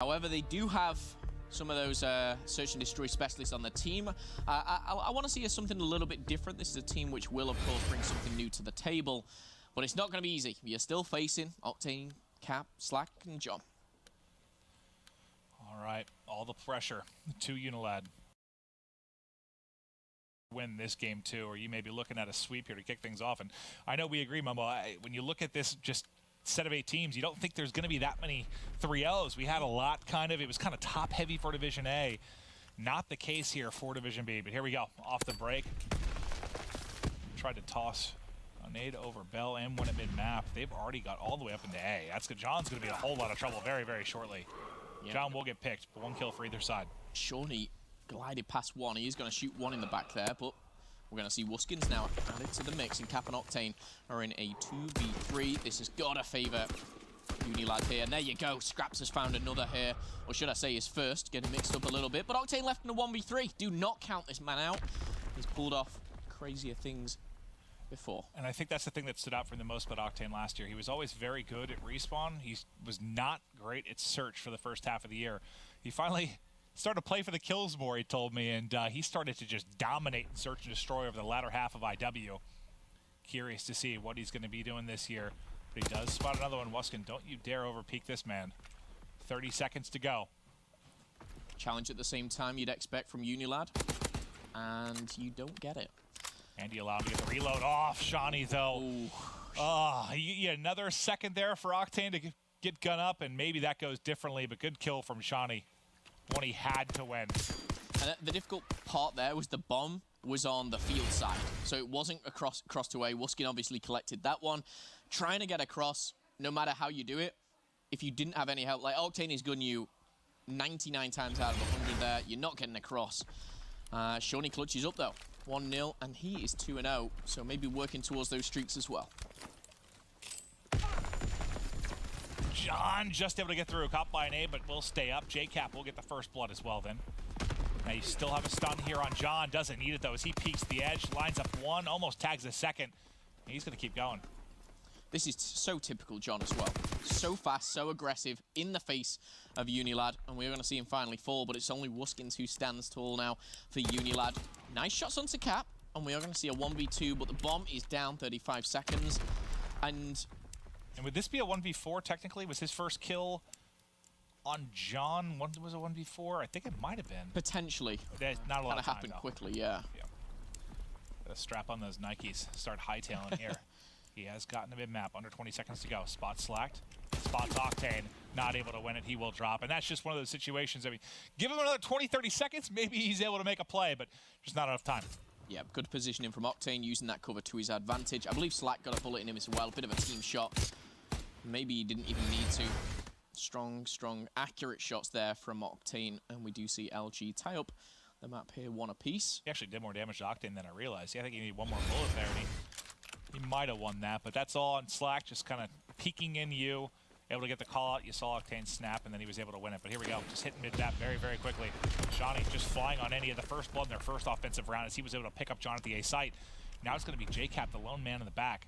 However, they do have some of those search and destroy specialists on the team. I want to see something a little bit different. This is a team which will, of course, bring something new to the table. But it's not going to be easy. You're still facing Octane, Cap, Slack, and John. All right, all the pressure to Unilad. Win this game too, or you may be looking at a sweep here to kick things off. And I know we agree, Mumbo. When you look at this just set of 8 teams, you don't think there's going to be that many 3-0s. We had a lot it was kind of top heavy for Division A. Not the case here for Division B, but here we go. Off the break. Tried to toss a nade over Bell and win at mid-map. They've already got all the way up into A. John's going to be in a whole lot of trouble very, very shortly. Yep. John will get picked, but 1 kill for either side. Shawnee glided past one. He is going to shoot one in the back there, but we're going to see Wuskins now added to the mix, and Cap and Octane are in a 2v3. This has got to favour Unilad here. And there you go. Scraps has found another here, or should I say his first, getting mixed up a little bit. But Octane left in a 1v3. Do not count this man out. He's pulled off crazier things before. And I think that's the thing that stood out for him the most about Octane last year. He was always very good at respawn. He was not great at search for the first half of the year. He finally started to play for the kills more, he told me, and he started to just dominate and search and destroy over the latter half of IW. Curious to see what he's going to be doing this year. But he does spot another one. Wuskin, don't you dare overpeak this man. 30 seconds to go. Challenge at the same time you'd expect from Unilad, and you don't get it. And he allowed to get the reload off. Shawnee, though. Ooh. Oh, another second there for Octane to get gun up, and maybe that goes differently, but good kill from Shawnee. One he had to win. And the difficult part there was the bomb was on the field side, so it wasn't across to A. Wuskin obviously collected that one. Trying to get across, no matter how you do it, if you didn't have any help, like Octane is gunning you 99 times out of 100 there, you're not getting across. Shawnee clutches up though, 1-0, and he is 2-0, so maybe working towards those streaks as well. John just able to get through, caught by an A, but will stay up. J-Cap will get the first blood as well then. Now you still have a stun here on John. Doesn't need it though as he peeks the edge, lines up one, almost tags a second. He's going to keep going. This is so typical John as well. So fast, so aggressive, in the face of Unilad, and we're going to see him finally fall, but it's only Wuskins who stands tall now for Unilad. Nice shots onto Cap, and we are going to see a 1v2, but the bomb is down 35 seconds, and would this be a 1v4 technically? Was his first kill on John? Was it a 1v4? I think it might have been. Potentially. There's not a lot of time, happened though. Quickly, yeah. Gotta strap on those Nikes. Start hightailing here. He has gotten a mid-map. Under 20 seconds to go. Spot slacked. Spots Octane. Not able to win it. He will drop. And that's just one of those situations. I mean, give him another 20, 30 seconds. Maybe he's able to make a play, but just not enough time. Yeah, good positioning from Octane, using that cover to his advantage. I believe Slack got a bullet in him as well. Bit of a team shot. Maybe he didn't even need to. Strong, accurate shots there from Octane. And we do see LG tie up the map here, 1 apiece. He actually did more damage to Octane than I realized. I think he needed one more bullet there, and he might have won that. But that's all on Slack, just kind of peeking in you. Able to get the call out. You saw Octane snap, and then he was able to win it. But here we go. Just hitting mid-map very, very quickly. Shawnee just flying on any of the first blood in their first offensive round as he was able to pick up John at the A site. Now it's going to be J-Cap, the lone man in the back.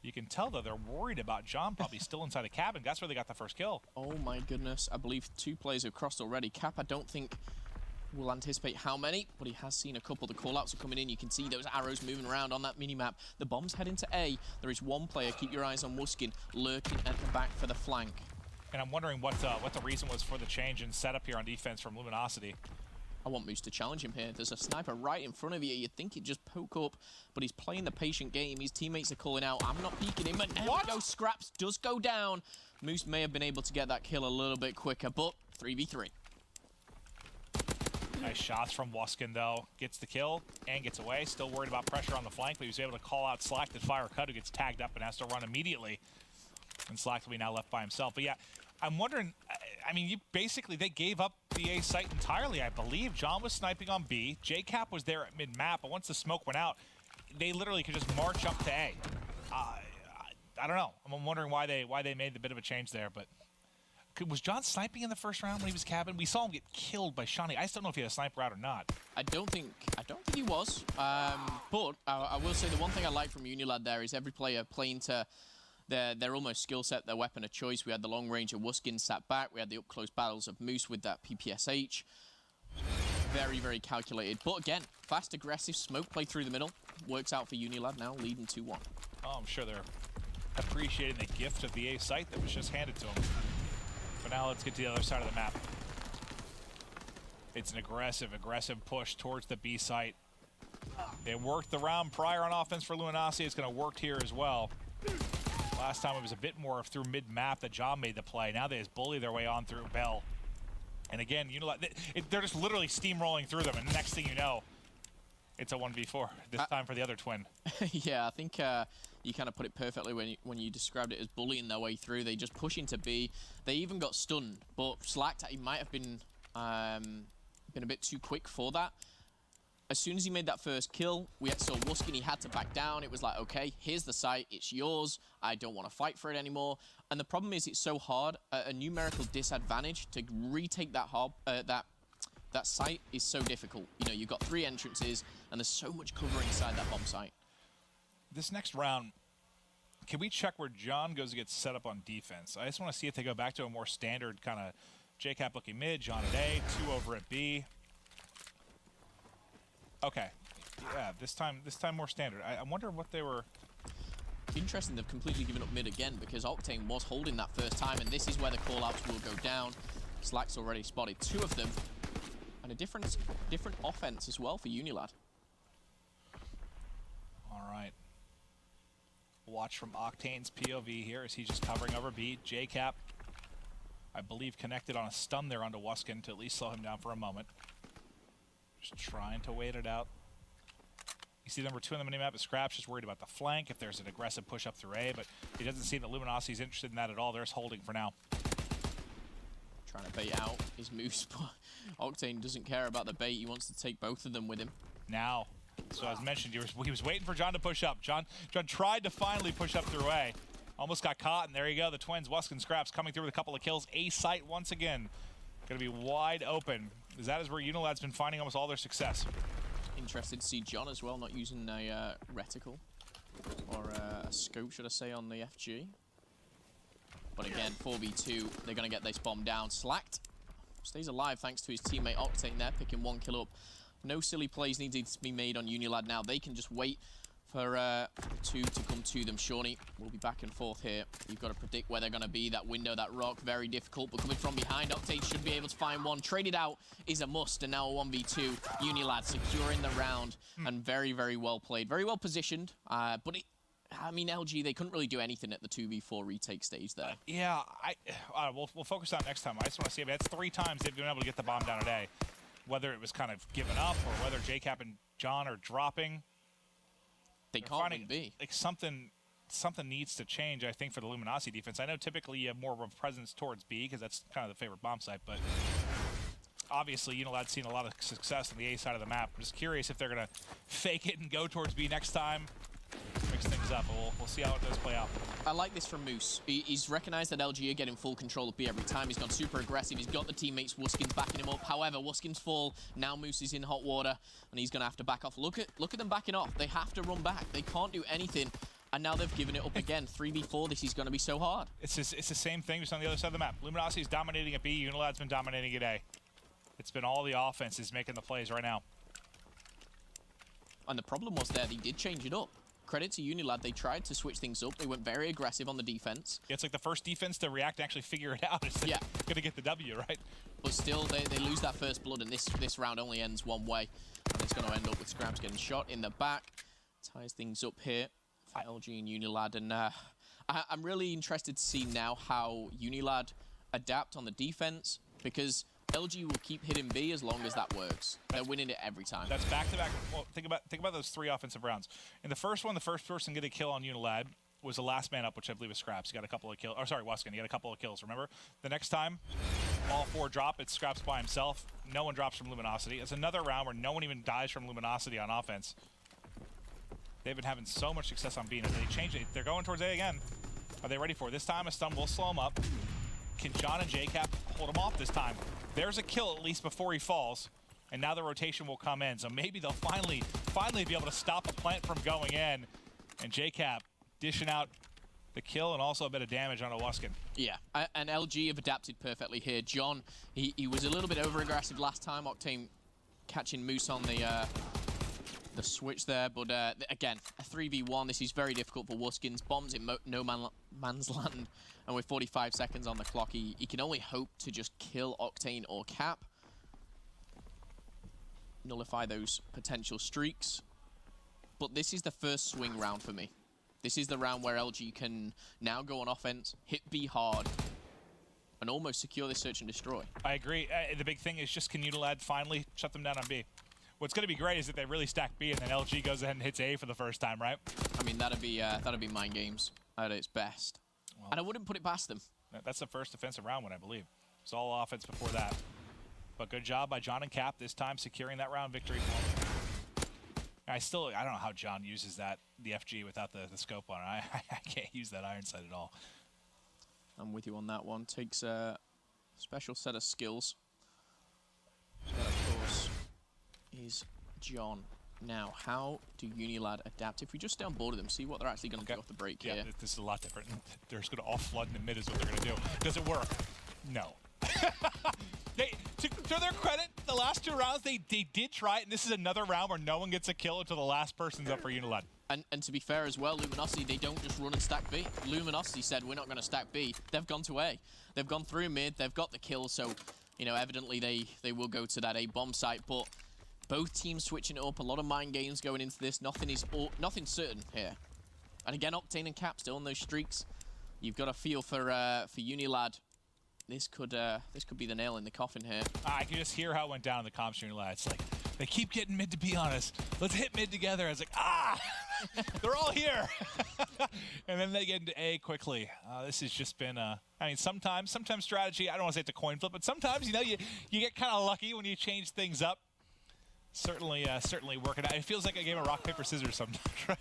You can tell, though, they're worried about John probably still inside the cabin. That's where they got the first kill. Oh, my goodness. I believe 2 players have crossed already. Cap, I don't think will anticipate how many, but he has seen a couple. The call-outs are coming in. You can see those arrows moving around on that mini-map. The bomb's heading to A. There is 1 player. Keep your eyes on Wuskin, lurking at the back for the flank. And I'm wondering what the reason was for the change in setup here on defense from Luminosity. I want Moose to challenge him here. There's a sniper right in front of you. You'd think he'd just poke up, but he's playing the patient game. His teammates are calling out, I'm not peeking him, but there we go. Scraps does go down. Moose may have been able to get that kill a little bit quicker, but 3v3. Nice shots from Wuskin, though. Gets the kill and gets away. Still worried about pressure on the flank, but he was able to call out Slack to fire cut, who gets tagged up and has to run immediately. And Slack will be now left by himself. But yeah, I'm wondering, I mean, they gave up the A site entirely, I believe. John was sniping on B. J-Cap was there at mid-map, but once the smoke went out, they literally could just march up to A. I don't know. I'm wondering why they made the bit of a change there, but was John sniping in the first round when he was cabin? We saw him get killed by Shawnee. I just don't know if he had a sniper out or not. I don't think he was. But I will say the one thing I like from Unilad there is every player playing to their almost skill set, their weapon of choice. We had the long range of Wuskin sat back. We had the up close battles of Moose with that PPSH. Very, very calculated. But again, fast, aggressive smoke play through the middle. Works out for Unilad now, leading 2-1. Oh, I'm sure they're appreciating the gift of the A site that was just handed to them. But now let's get to the other side of the map. It's an aggressive push towards the B site. It worked the round prior on offense for Luminosity. It's going to work here as well. Last time it was a bit more through mid-map that John made the play. Now they just bully their way on through Bell. And again, Unilad, they're just literally steamrolling through them, and the next thing you know, it's a 1v4, this time for the other twin. Yeah, I think you kind of put it perfectly when you described it as bullying their way through. They just push into B. They even got stunned, but Slacked, he might have been a bit too quick for that. As soon as he made that first kill, we saw Wuskin, he had to back down. It was like, okay, here's the site, it's yours. I don't want to fight for it anymore. And the problem is it's so hard, a numerical disadvantage to retake that that site is so difficult. You know, you've got 3 entrances, and there's so much cover inside that bomb site. This next round, can we check where John goes to get set up on defense? I just want to see if they go back to a more standard kind of JCap looking mid, John at A, 2 over at B. Okay, yeah, this time more standard. I wonder what they were. Interesting, they've completely given up mid again because Octane was holding that first time, and this is where the call-outs will go down. Slack's already spotted 2 of them, and a different offense as well for Unilad. All right. Watch from Octane's POV here as he's just covering over B. JCap, I believe, connected on a stun there onto Wuskin to at least slow him down for a moment. Just trying to wait it out. You see number 2 on the minimap is Scraps, just worried about the flank, if there's an aggressive push up through A, but he doesn't seem that Luminosity's interested in that at all. They're just holding for now. Trying to bait out his Moose, but Octane doesn't care about the bait. He wants to take both of them with him. Now, so as mentioned, he was waiting for John to push up. John tried to finally push up through A. Almost got caught, and there you go. The twins, Wuskin, Scraps, coming through with a couple of kills. A site once again. Going to be wide open. As that is where Unilad's been finding almost all their success. Interested to see John as well, not using a reticle. Or a scope, should I say, on the FG. But again, 4v2, they're going to get this bomb down. Slacked stays alive thanks to his teammate Octane there, picking 1 kill up. No silly plays needed to be made on Unilad now. They can just wait for 2 to come to them. Shawnee will be back and forth here. You've got to predict where they're going to be. That window, that rock, very difficult. But coming from behind, Octane should be able to find one. Traded out is a must, and now a 1v2. Unilad securing the round, and very, very well played. Very well positioned, but I mean, LG, they couldn't really do anything at the 2v4 retake stage there. Yeah, we'll focus on it next time. I just want to see if that's 3 times they've been able to get the bomb down today. Whether it was kind of given up or whether JCap and John are dropping. They can't win B. Like something needs to change, I think, for the Luminosity defense. I know typically you have more of a presence towards B because that's kind of the favorite bomb site, but obviously Unilad's seen a lot of success on the A side of the map. I'm just curious if they're going to fake it and go towards B next time. Mix things up, but we'll see how it does play out. I like this from Moose. He's recognized that LG are getting full control of B every time. He's gone super aggressive. He's got the teammates. Wuskin's backing him up. However, Wuskin's full. Now Moose is in hot water, and he's going to have to back off. Look at them backing off. They have to run back. They can't do anything. And now they've given it up again. 3v4, this is going to be so hard. It's the same thing just on the other side of the map. Luminosity's dominating at B. Unilad's been dominating at A. It's been all the offenses making the plays right now. And the problem was there, they did change it up. Credit to Unilad, they tried to switch things up. They went very aggressive on the defense. Yeah, it's like the first defense to react and actually figure it out. It's going to get the W, right? But still, they lose that first blood, and this round only ends one way. And it's going to end up with Scraps getting shot in the back. Ties things up here for LG and Unilad. And I'm really interested to see now how Unilad adapt on the defense, because LG will keep hitting B as long as that works. They're winning it every time. That's back-to-back. Well, think about those 3 offensive rounds. In the first one, the first person to get a kill on Unilad was the last man up, which I believe was Scraps. He got a couple of kills. Or sorry, Wuskin. He got a couple of kills, remember? The next time, all 4 drop. It's Scraps by himself. No one drops from Luminosity. It's another round where no one even dies from Luminosity on offense. They've been having so much success on B. And they changed it. They're going towards A again. Are they ready for it? This time, a stun will slow him up. Can John and JCap hold him off this time? There's a kill at least before he falls, and now the rotation will come in. So maybe they'll finally be able to stop a plant from going in. And JCap dishing out the kill and also a bit of damage on a Wuskin. Yeah, and LG have adapted perfectly here. John, he was a little bit over-aggressive last time. Octane catching Moose on the switch there, but again, a 3v1. This is very difficult for Wuskins. Bombs in man's land, and with 45 seconds on the clock, he can only hope to just kill Octane or Cap. Nullify those potential streaks. But this is the first swing round for me. This is the round where LG can now go on offense, hit B hard, and almost secure this search and destroy. I agree. The big thing is just can Unilad finally shut them down on B. What's going to be great is that they really stack B and then LG goes ahead and hits A for the first time, right? I mean, that'd be mind games at its best. Well, and I wouldn't put it past them. That's the first defensive round one, I believe. It's all offense before that. But good job by John and Cap this time securing that round victory for them. I don't know how John uses the FG without the scope on it. I can't use that iron sight at all. I'm with you on that one. Takes a special set of skills. That, of course, is John. Now, how do Unilad adapt? If we just stay on board with them, see what they're actually going to do off the break here. Yeah, this is a lot different. They're just going to off-flood in the mid is what they're going to do. Does it work? No. To their credit, the last 2 rounds, they did try it, and this is another round where no one gets a kill until the last person's up for Unilad. And to be fair as well, Luminosity, they don't just run and stack B. Luminosity said, we're not going to stack B. They've gone to A. They've gone through mid, they've got the kill, so, you know, evidently they will go to that A bomb site, but both teams switching it up, a lot of mind games going into this. Nothing's certain here. And again, Octane and Cap still on those streaks. You've got a feel for Unilad. This could be the nail in the coffin here. I can just hear how it went down in the comms stream. It's like, they keep getting mid to be honest. Let's hit mid together. I was like, they're all here. And then they get into A quickly. This has just been, I mean, sometimes strategy, I don't want to say it's a coin flip, but sometimes, you know, you get kind of lucky when you change things up. Certainly working out. It feels like a game of rock, paper, scissors sometimes, right?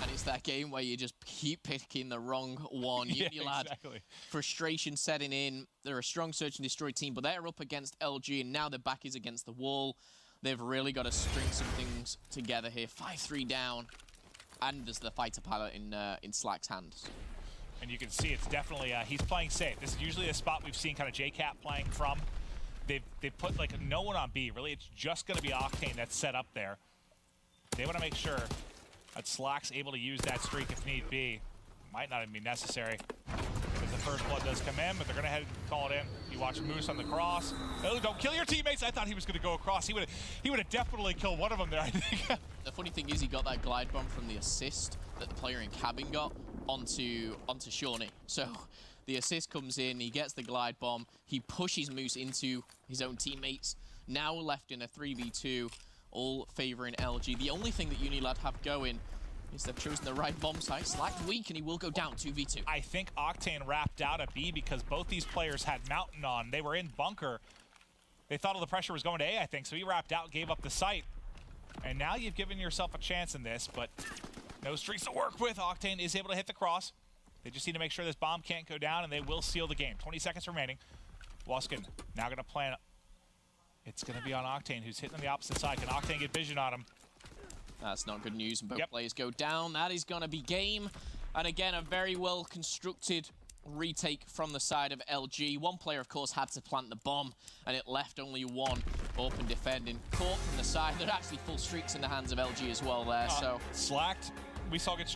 And it's that game where you just keep picking the wrong one. Yeah, Unilad, exactly. frustration setting in. They're a strong search and destroy team, but they're up against LG, and now their back is against the wall. They've really got to string some things together here. 5-3 down, and there's the fighter pilot in Slack's hands. And you can see it's definitely, he's playing safe. This is usually a spot we've seen kind of JCap playing from. They've put like no one on B. Really, it's just going to be Octane that's set up there. They want to make sure that Slack's able to use that streak if need be. Might not even be necessary because the first blood does come in, but they're going to head and call it in. You watch Moose on the cross. Oh, don't kill your teammates. I thought he was going to go across. He would have definitely killed one of them there, I think. The funny thing is he got that glide bomb from the assist that the player in cabin got onto Shawnee. So the assist comes in, he gets the glide bomb, he pushes Moose into his own teammates. Now we're left in a 3v2, all favoring LG. The only thing that Unilad have going is they've chosen the right bomb site. Slack's weak and he will go down 2v2. I think Octane wrapped out at B because both these players had Mountain on. They were in bunker. They thought all the pressure was going to A, I think, so he wrapped out, gave up the site. And now you've given yourself a chance in this, but no streaks to work with. Octane is able to hit the cross. They just need to make sure this bomb can't go down, and they will seal the game. 20 seconds remaining. Wuskin now going to plan. It's going to be on Octane, who's hitting on the opposite side. Can Octane get vision on him? That's not good news, and both players go down. That is going to be game. And again, a very well-constructed retake from the side of LG. One player, of course, had to plant the bomb, and it left only one open defending. Caught from the side. There are actually full streaks in the hands of LG as well there. So Slacked, we saw get